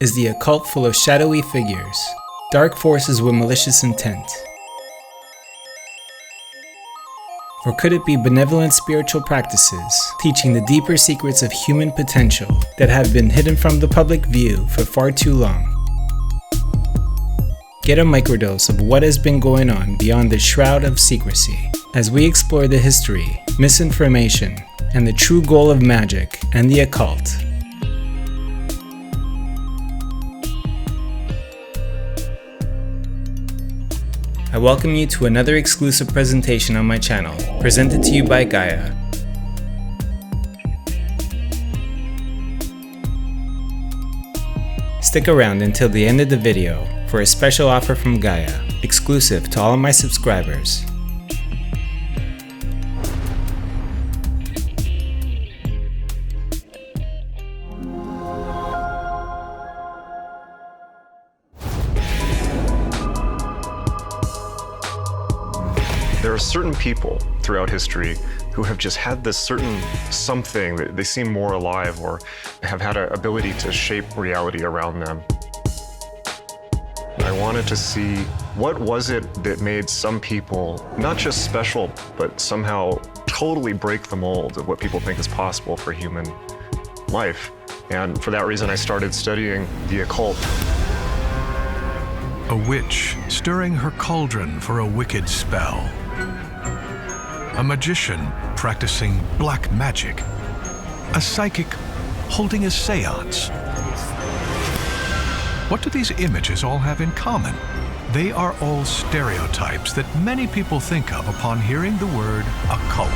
Is the occult full of shadowy figures, dark forces with malicious intent? Or could it be benevolent spiritual practices teaching the deeper secrets of human potential that have been hidden from the public view for far too long? Get a microdose of what has been going on beyond the shroud of secrecy as we explore the history, misinformation, and the true goal of magic and the occult. I welcome you to another exclusive presentation on my channel, presented to you by Gaia. Stick around until the end of the video for a special offer from Gaia, exclusive to all of my subscribers. There are certain people throughout history who have just had this certain something that they seem more alive or have had an ability to shape reality around them. I wanted to see what was it that made some people not just special, but somehow totally break the mold of what people think is possible for human life. And for that reason, I started studying the occult. A witch stirring her cauldron for a wicked spell. A magician practicing black magic. A psychic holding a seance. What do these images all have in common? They are all stereotypes that many people think of upon hearing the word occult.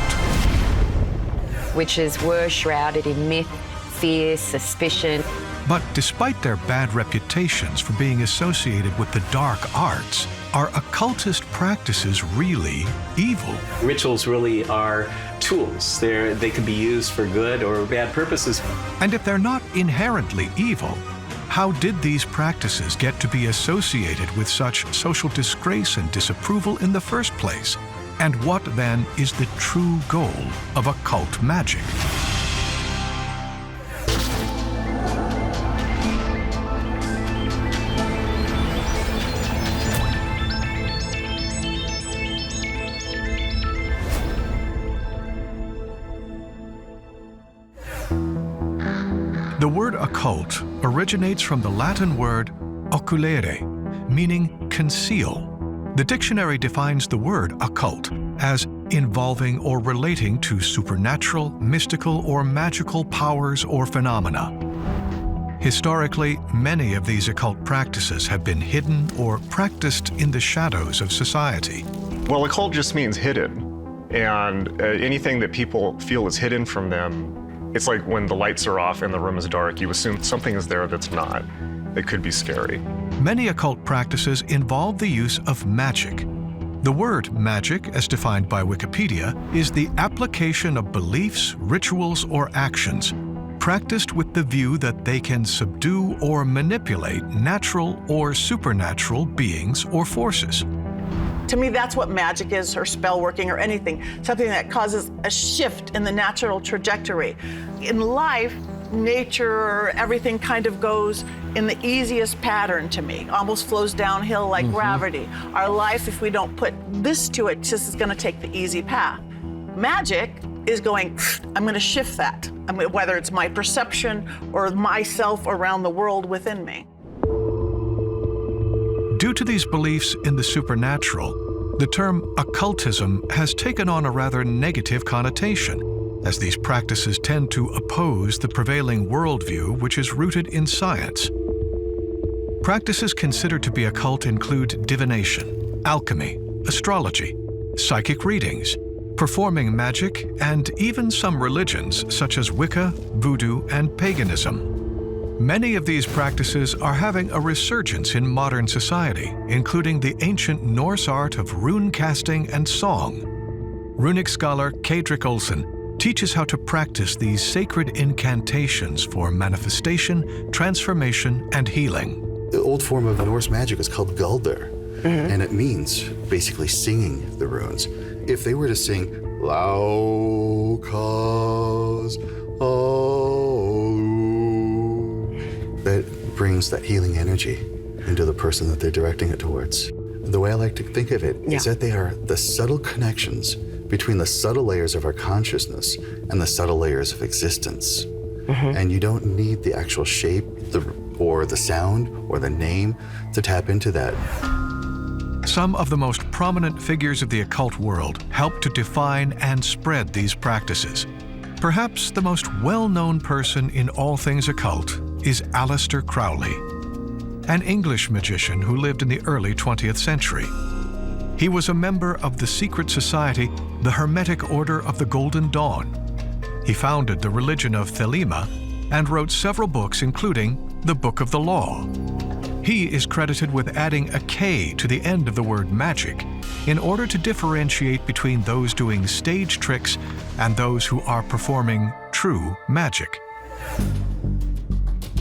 Witches were shrouded in myth, fear, suspicion. But despite their bad reputations for being associated with the dark arts, are occultist practices really evil? Rituals really are tools. They can be used for good or bad purposes. And if they're not inherently evil, how did these practices get to be associated with such social disgrace and disapproval in the first place? And what then is the true goal of occult magic? The word occult originates from the Latin word occulere, meaning conceal. The dictionary defines the word occult as involving or relating to supernatural, mystical, or magical powers or phenomena. Historically, many of these occult practices have been hidden or practiced in the shadows of society. Well, occult just means hidden. And anything that people feel is hidden from them, it's like when the lights are off and the room is dark, you assume something is there that's not. It could be scary. Many occult practices involve the use of magic. The word magic, as defined by Wikipedia, is the application of beliefs, rituals, or actions practiced with the view that they can subdue or manipulate natural or supernatural beings or forces. To me, that's what magic is, or spell working, or anything. Something that causes a shift in the natural trajectory. In life, nature, everything kind of goes in the easiest pattern to me. Almost flows downhill like gravity. Our life, if we don't put this to it, just is gonna take the easy path. Magic is going, I'm gonna shift that. Whether it's my perception or myself around the world within me. Due to these beliefs in the supernatural, the term occultism has taken on a rather negative connotation, as these practices tend to oppose the prevailing worldview which is rooted in science. Practices considered to be occult include divination, alchemy, astrology, psychic readings, performing magic, and even some religions such as Wicca, Voodoo, and paganism. Many of these practices are having a resurgence in modern society, including the ancient Norse art of rune casting and song. Runic scholar Kadrik Olsen teaches how to practice these sacred incantations for manifestation, transformation, and healing. The old form of Norse magic is called gulder, and it means basically singing the runes. If they were to sing Laukas, that brings that healing energy into the person that they're directing it towards. The way I like to think of it is that they are the subtle connections between the subtle layers of our consciousness and the subtle layers of existence. And you don't need the actual shape or the sound or the name to tap into that. Some of the most prominent figures of the occult world help to define and spread these practices. Perhaps the most well-known person in all things occult is Aleister Crowley, an English magician who lived in the early 20th century. He was a member of the secret society, the Hermetic Order of the Golden Dawn. He founded the religion of Thelema and wrote several books, including the Book of the Law. He is credited with adding a K to the end of the word magic in order to differentiate between those doing stage tricks and those who are performing true magic.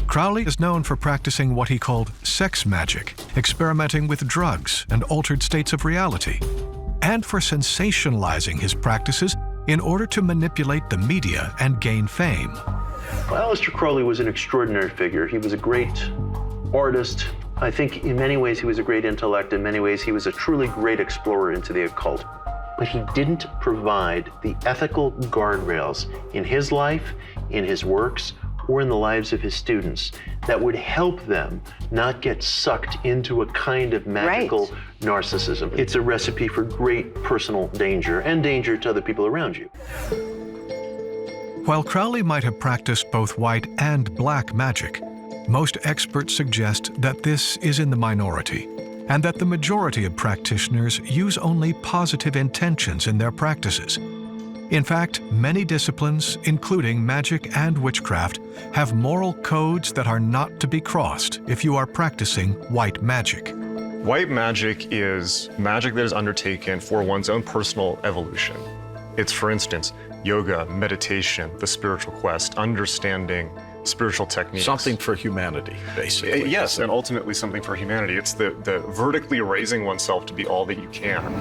Crowley is known for practicing what he called sex magic, experimenting with drugs and altered states of reality, and for sensationalizing his practices in order to manipulate the media and gain fame. Well, Aleister Crowley was an extraordinary figure. He was a great artist. I think in many ways he was a great intellect. In many ways he was a truly great explorer into the occult. But he didn't provide the ethical guardrails in his life, in his works, or in the lives of his students that would help them not get sucked into a kind of magical narcissism. It's a recipe for great personal danger and danger to other people around you. While Crowley might have practiced both white and black magic, most experts suggest that this is in the minority, and that the majority of practitioners use only positive intentions in their practices. In fact, many disciplines, including magic and witchcraft, have moral codes that are not to be crossed if you are practicing white magic. White magic is magic that is undertaken for one's own personal evolution. It's, for instance, yoga, meditation, the spiritual quest, understanding spiritual techniques. Something for humanity, basically. Yes, and ultimately something for humanity. It's the vertically raising oneself to be all that you can.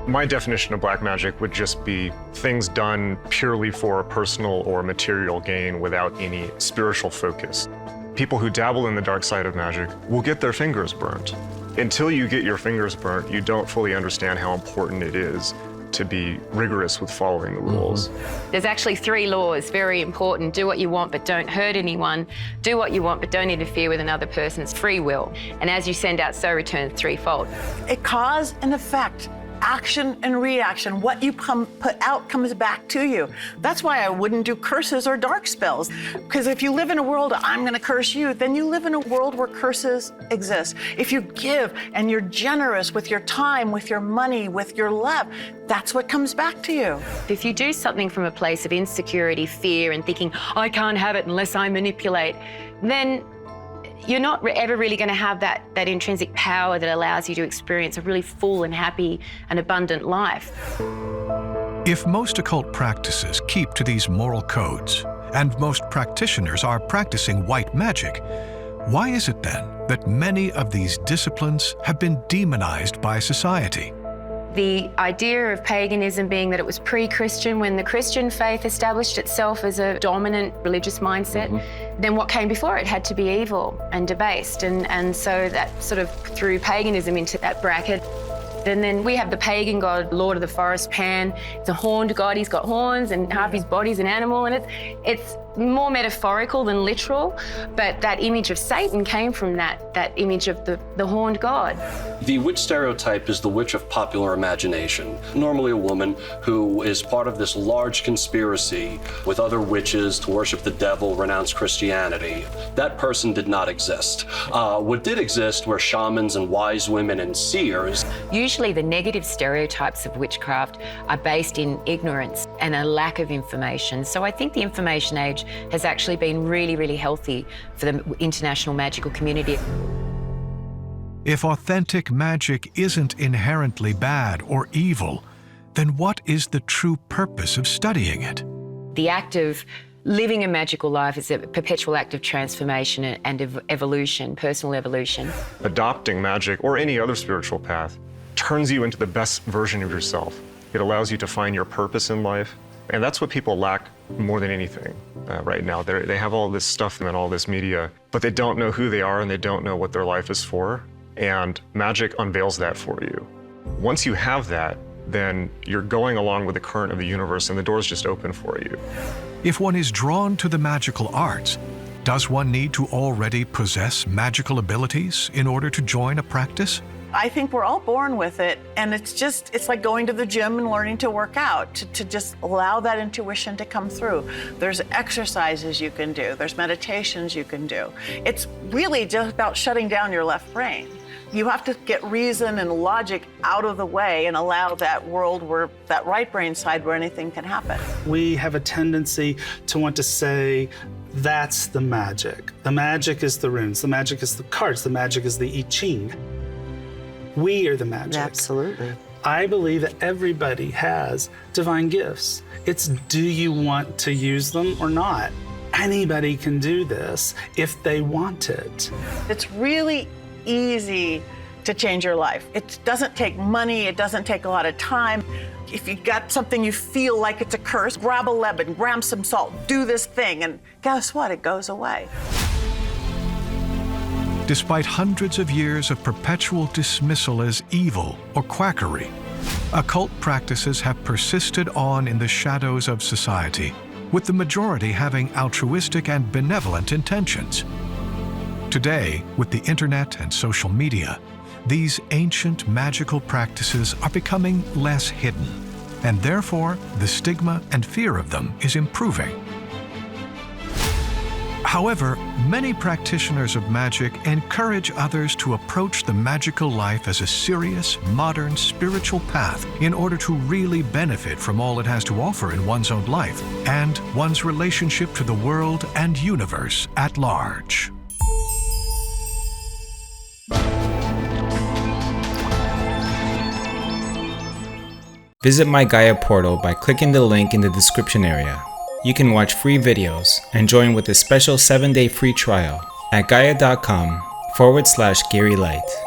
My definition of black magic would just be things done purely for personal or material gain without any spiritual focus. People who dabble in the dark side of magic will get their fingers burnt. Until you get your fingers burnt, you don't fully understand how important it is to be rigorous with following the rules. There's actually 3 laws, very important. Do what you want, but don't hurt anyone. Do what you want, but don't interfere with another person's free will. And as you send out, so return threefold. A cause and effect. Action and reaction. What you put out comes back to you. That's why I wouldn't do curses or dark spells. Because if you live in a world, I'm going to curse you, then you live in a world where curses exist. If you give and you're generous with your time, with your money, with your love, that's what comes back to you. If you do something from a place of insecurity, fear, and thinking, I can't have it unless I manipulate, then you're not ever really going to have that intrinsic power that allows you to experience a really full and happy and abundant life. If most occult practices keep to these moral codes, and most practitioners are practicing white magic, why is it then that many of these disciplines have been demonized by society? The idea of paganism being that it was pre-Christian, when the Christian faith established itself as a dominant religious mindset, then what came before it had to be evil and debased. And so that sort of threw paganism into that bracket. And then we have the pagan god, Lord of the Forest, Pan. It's a horned god. He's got horns and half his body's an animal. And it's more metaphorical than literal, but that image of Satan came from that image of the horned god. The witch stereotype is the witch of popular imagination. Normally a woman who is part of this large conspiracy with other witches to worship the devil, renounce Christianity. That person did not exist. What did exist were shamans and wise women and seers. Usually the negative stereotypes of witchcraft are based in ignorance and a lack of information. So I think the information age has actually been really, really healthy for the international magical community. If authentic magic isn't inherently bad or evil, then what is the true purpose of studying it? The act of living a magical life is a perpetual act of transformation and evolution, personal evolution. Adopting magic or any other spiritual path turns you into the best version of yourself. It allows you to find your purpose in life, and that's what people lack more than anything. right now. They have all this stuff and all this media, but they don't know who they are and they don't know what their life is for. And magic unveils that for you. Once you have that, then you're going along with the current of the universe and the doors just open for you. If one is drawn to the magical arts, does one need to already possess magical abilities in order to join a practice? I think we're all born with it, and it's like going to the gym and learning to work out, to just allow that intuition to come through. There's exercises you can do, there's meditations you can do. It's really just about shutting down your left brain. You have to get reason and logic out of the way and allow that world where that right brain side where anything can happen. We have a tendency to want to say, that's the magic. The magic is the runes, the magic is the cards, the magic is the I Ching. We are the magic. Absolutely. I believe that everybody has divine gifts. It's, do you want to use them or not? Anybody can do this if they want it. It's really easy to change your life. It doesn't take money, it doesn't take a lot of time. If you got something you feel like it's a curse, grab a lemon, grab some salt, do this thing, and guess what? It goes away. Despite hundreds of years of perpetual dismissal as evil or quackery, occult practices have persisted on in the shadows of society, with the majority having altruistic and benevolent intentions. Today, with the internet and social media, these ancient magical practices are becoming less hidden, and therefore the stigma and fear of them is improving. However, many practitioners of magic encourage others to approach the magical life as a serious, modern, spiritual path in order to really benefit from all it has to offer in one's own life and one's relationship to the world and universe at large. Visit my Gaia portal by clicking the link in the description area. You can watch free videos and join with a special 7-day free trial at gaia.com/GaryLight.